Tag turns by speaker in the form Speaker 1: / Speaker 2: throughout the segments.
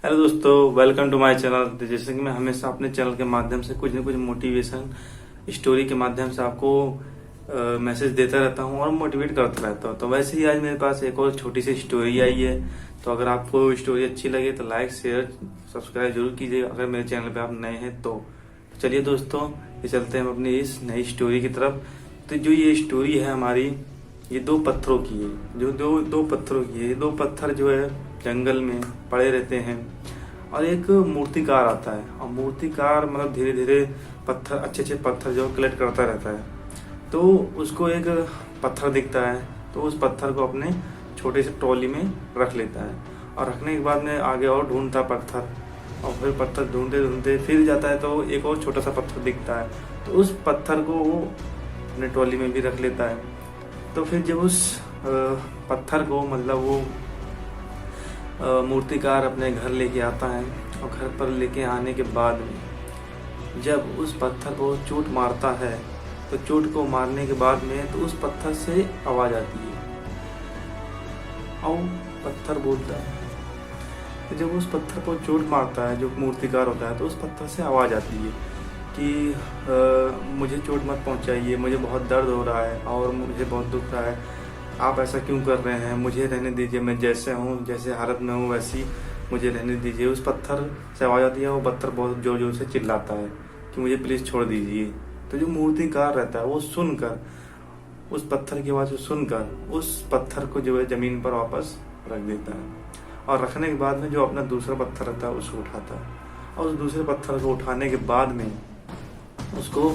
Speaker 1: Hello दोस्तों, welcome to my channel. जैसे कि मैं हमेशा अपने चैनल के माध्यम से कुछ न कुछ मोटिवेशन स्टोरी के माध्यम से आपको मैसेज देता रहता हूं और मोटिवेट करता रहता हूं। तो वैसे ही आज मेरे पास एक और छोटी सी स्टोरी आई है। तो अगर आपको स्टोरी अच्छी लगे तो लाइक शेयर सब्सक्राइब जरूर कीजिए अगर मेरे चैनल पे आप नए हैं तो। चलिए दोस्तों, ये चलते हैं अपनी इस नई स्टोरी की तरफ। तो जो ये स्टोरी है हमारी, ये दो पत्थरों की है। जो दो पत्थरों की है। ये दो पत्थर जो है जंगल में पड़े रहते हैं और एक मूर्तिकार आता है। और मूर्तिकार मतलब धीरे धीरे पत्थर, अच्छे पत्थर जो कलेक्ट करता रहता है। तो उसको एक पत्थर दिखता है, तो उस पत्थर को अपने छोटे से ट्रॉली में रख लेता है। और रखने के बाद में आगे और ढूंढता पत्थर, और फिर पत्थर ढूंढते ढूंढते फिर जाता है तो एक और छोटा सा पत्थर दिखता है। तो उस पत्थर को वो अपने ट्रॉली में भी रख लेता है। तो फिर जब उस पत्थर को मतलब वो मूर्तिकार अपने घर लेके आता है, और घर पर लेके आने के बाद में जब उस पत्थर को चोट मारता है, तो चोट को मारने के बाद में तो उस पत्थर से आवाज आती है और पत्थर बोलता है। तो जब उस पत्थर को चोट मारता है जो मूर्तिकार होता है, तो उस पत्थर से आवाज आती है कि मुझे चोट मत पहुंचाइए, मुझे बहुत दर्द हो रहा है और मुझे बहुत दुख रहा है, आप ऐसा क्यों कर रहे हैं, मुझे रहने दीजिए, मैं जैसे हूँ, जैसे हालत में हूँ वैसी मुझे रहने दीजिए। उस पत्थर से आवाज आती है। वो पत्थर बहुत जोर जोर से चिल्लाता है कि मुझे प्लीज छोड़ दीजिए। तो जो मूर्तिकार रहता है वो सुनकर, उस पत्थर की आवाज को सुनकर उस पत्थर को जो है जमीन पर वापस रख देता है। और रखने के बाद में जो अपना दूसरा पत्थर रहता है उसको उठाता है। और उस दूसरे पत्थर को उठाने के बाद में उसको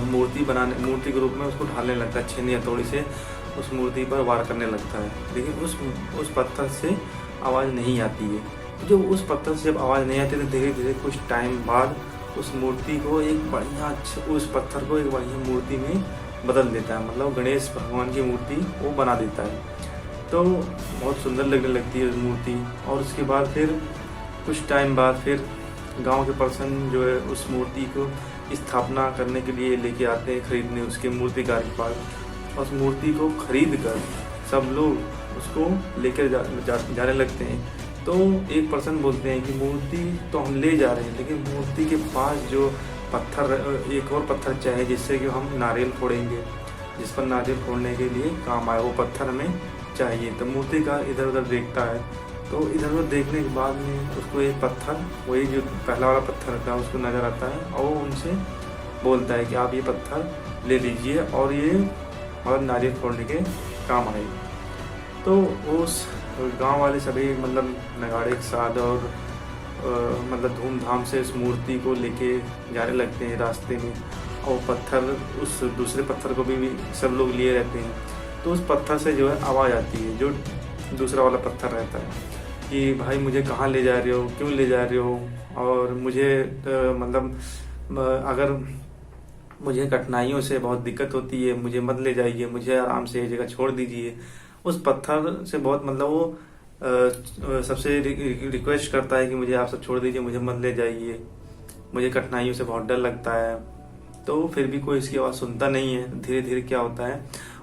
Speaker 1: मूर्ति के रूप में उसको ढालने लगता है। छेनी हथौड़ी से उस मूर्ति पर वार करने लगता है, लेकिन उस पत्थर से आवाज नहीं आती है। जो उस पत्थर से जब आवाज नहीं आती तो धीरे धीरे कुछ टाइम बाद उस मूर्ति को एक बढ़िया, उस पत्थर को एक बढ़िया मूर्ति में बदल देता है। मतलब गणेश भगवान की मूर्ति वो बना देता है। तो बहुत सुंदर लगने लगती है उस मूर्ति। और उसके बाद फिर कुछ टाइम बाद फिर गांव के पर्सन जो है उस मूर्ति को स्थापना करने के लिए लेके आते हैं खरीदने उसके मूर्तिकार के पास। उस मूर्ति को खरीद कर सब लोग उसको लेकर जाने लगते हैं। तो एक पर्सन बोलते हैं कि मूर्ति तो हम ले जा रहे हैं, लेकिन मूर्ति के पास जो पत्थर, एक और पत्थर चाहिए जिससे कि हम नारियल फोड़ेंगे, जिस पर नारियल फोड़ने के लिए काम आए, वो पत्थर हमें चाहिए। तो मूर्तिकार इधर उधर देखता है। तो इधर उधर देखने के बाद में उसको एक पत्थर, वही जो पहला वाला पत्थर था, उसको नजर आता है और वो उनसे बोलता है कि आप ये पत्थर ले लीजिए और ये और नारियल फोड़ने के काम आए। तो उस गांव वाले सभी मतलब नगाड़े के साथ और मतलब धूमधाम से उस मूर्ति को लेके जाने लगते हैं रास्ते में। और पत्थर, उस दूसरे पत्थर को भी सब लोग लिए रहते हैं। तो उस पत्थर से जो है आवाज़ आती है, जो दूसरा वाला पत्थर रहता है, कि भाई मुझे कहाँ ले जा रहे हो, क्यों ले जा रहे हो, और मुझे मतलब अगर मुझे कठिनाइयों से बहुत दिक्कत होती है, मुझे मत ले जाइए, मुझे आराम से ये जगह छोड़ दीजिए। उस पत्थर से बहुत मतलब वो सबसे रिक्वेस्ट करता है कि मुझे आप सब छोड़ दीजिए, मुझे मत ले जाइए, मुझे कठिनाइयों से बहुत डर लगता है। तो फिर भी कोई इसकी आवाज़ सुनता नहीं है। धीरे धीरे क्या होता है,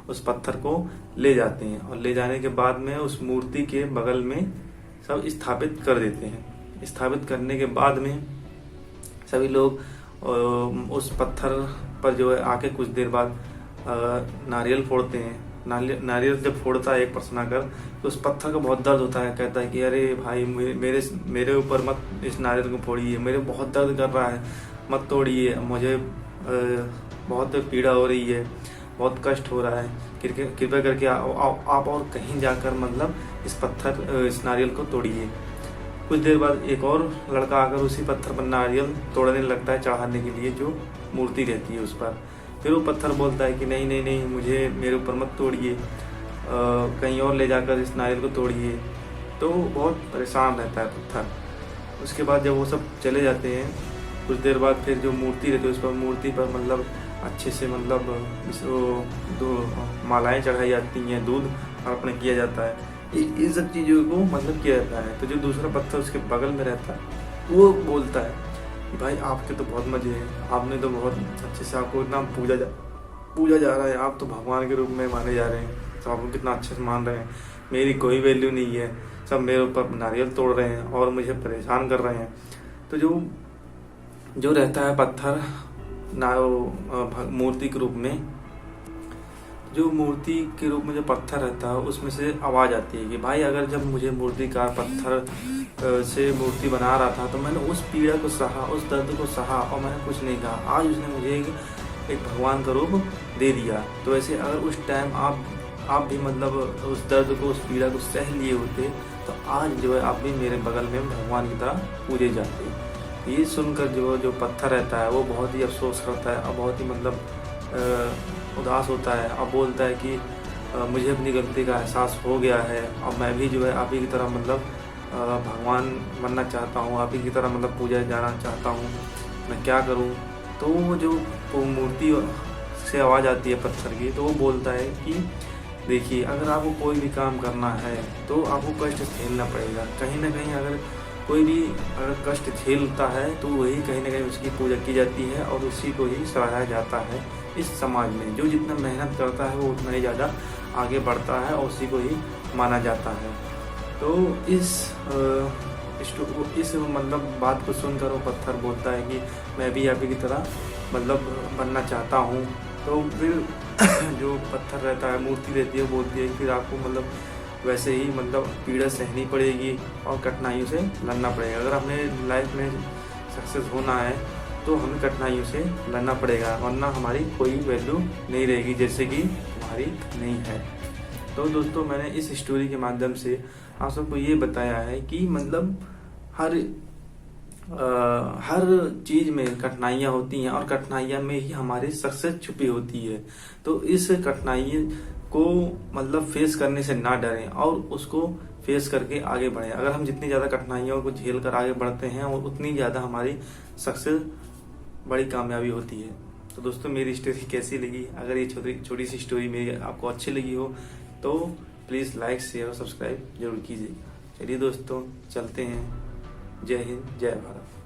Speaker 1: उस पत्थर को ले जाते हैं और ले जाने के बाद में उस मूर्ति के बगल में सब स्थापित कर देते हैं। स्थापित करने के बाद में सभी लोग उस पत्थर पर जो है आके कुछ देर बाद नारियल फोड़ते हैं। नारियल जब फोड़ता है एक पर्सन आकर, तो उस पत्थर को बहुत दर्द होता है। कहता है कि अरे भाई मेरे ऊपर मत इस नारियल को फोड़िए, मेरे बहुत दर्द कर रहा है, मत तोड़िए, मुझे बहुत पीड़ा हो रही है, बहुत कष्ट हो रहा है, कृपया करके आप और कहीं जाकर मतलब इस नारियल को तोड़िए। कुछ देर बाद एक और लड़का आकर उसी पत्थर पर नारियल तोड़ने लगता है चढ़ाने के लिए, जो मूर्ति रहती है उस पर। फिर वो पत्थर बोलता है कि नहीं नहीं नहीं, मुझे मेरे ऊपर मत तोड़िए, कहीं और ले जाकर इस नारियल को तोड़िए। तो बहुत परेशान रहता है पत्थर। उसके बाद जब वो सब चले जाते हैं, कुछ देर बाद फिर जो मूर्ति रहती है उस पर, मूर्ति पर मतलब अच्छे से मतलब दो मालाएं चढ़ाई जाती हैं, दूध अर्पण किया जाता है, इन सब चीज़ों को मतलब किया जाता है। तो जो दूसरा पत्थर उसके बगल में रहता है वो बोलता है कि भाई आपके तो बहुत मजे हैं, आपने तो बहुत अच्छे से, आपको इतना पूजा जा रहा है, आप तो भगवान के रूप में माने जा रहे हैं, तो आप कितना अच्छे से मान रहे हैं, मेरी कोई वैल्यू नहीं है, सब मेरे ऊपर नारियल तोड़ रहे हैं और मुझे परेशान कर रहे हैं। तो जो रहता है पत्थर मूर्ति के रूप में, जो मूर्ति के रूप में जो पत्थर रहता है उसमें से आवाज़ आती है कि भाई अगर जब मुझे मूर्तिकार पत्थर से मूर्ति बना रहा था तो मैंने उस पीड़ा को सहा, उस दर्द को सहा और मैंने कुछ नहीं कहा। आज उसने मुझे एक भगवान का रूप दे दिया। तो वैसे अगर उस टाइम आप भी मतलब उस दर्द को, उस पीड़ा को सह लिए होते तो आज जो है आप भी मेरे बगल में भगवान की तरह पूजे जाते। ये सुनकर जो पत्थर रहता है वो बहुत ही अफसोस करता है और बहुत ही मतलब उदास होता है। अब बोलता है कि मुझे अपनी गलती का एहसास हो गया है और मैं भी जो है आप ही की तरह मतलब भगवान बनना चाहता हूँ, आप ही की तरह मतलब पूजा जाना चाहता हूँ, मैं क्या करूँ। तो वो जो मूर्ति से आवाज़ आती है पत्थर की, तो वो बोलता है कि देखिए अगर आपको कोई भी काम करना है तो आपको कष्ट झेलना पड़ेगा। कहीं ना कहीं अगर कोई भी कष्ट झेलता है तो वही कहीं ना कहीं उसकी पूजा की जाती है और उसी को ही सराहा जाता है इस समाज में। जो जितना मेहनत करता है वो उतना ही ज़्यादा आगे बढ़ता है और उसी को ही माना जाता है। तो इस मतलब बात को सुनकर वो पत्थर बोलता है कि मैं भी आप ही की तरह मतलब बनना चाहता हूँ। तो फिर जो पत्थर रहता है, मूर्ति रहती है, बोलती है फिर आपको मतलब वैसे ही मतलब पीड़ा सहनी पड़ेगी और कठिनाइयों से लड़ना पड़ेगा। अगर हमें लाइफ में सक्सेस होना है तो हमें कठिनाइयों से लड़ना पड़ेगा, वरना हमारी कोई वैल्यू नहीं रहेगी जैसे कि हमारी नहीं है। तो दोस्तों मैंने इस स्टोरी के माध्यम से आप सबको ये बताया है कि मतलब हर चीज में कठिनाइयाँ होती हैं और कठिनाइयाँ में ही हमारी सक्सेस छुपी होती है। तो इस कठिनाई को मतलब फेस करने से ना डरें और उसको फेस करके आगे बढ़ें। अगर हम जितनी ज़्यादा कठिनाइयों को झेल कर आगे बढ़ते हैं और उतनी ज़्यादा हमारी सक्सेस बड़ी कामयाबी होती है। तो दोस्तों मेरी स्टोरी कैसी लगी? अगर ये छोटी सी स्टोरी मेरी आपको अच्छी लगी हो तो प्लीज़ लाइक, शेयर और सब्सक्राइब जरूर कीजिएगा। चलिए दोस्तों चलते हैं। जय हिंद, जय भारत।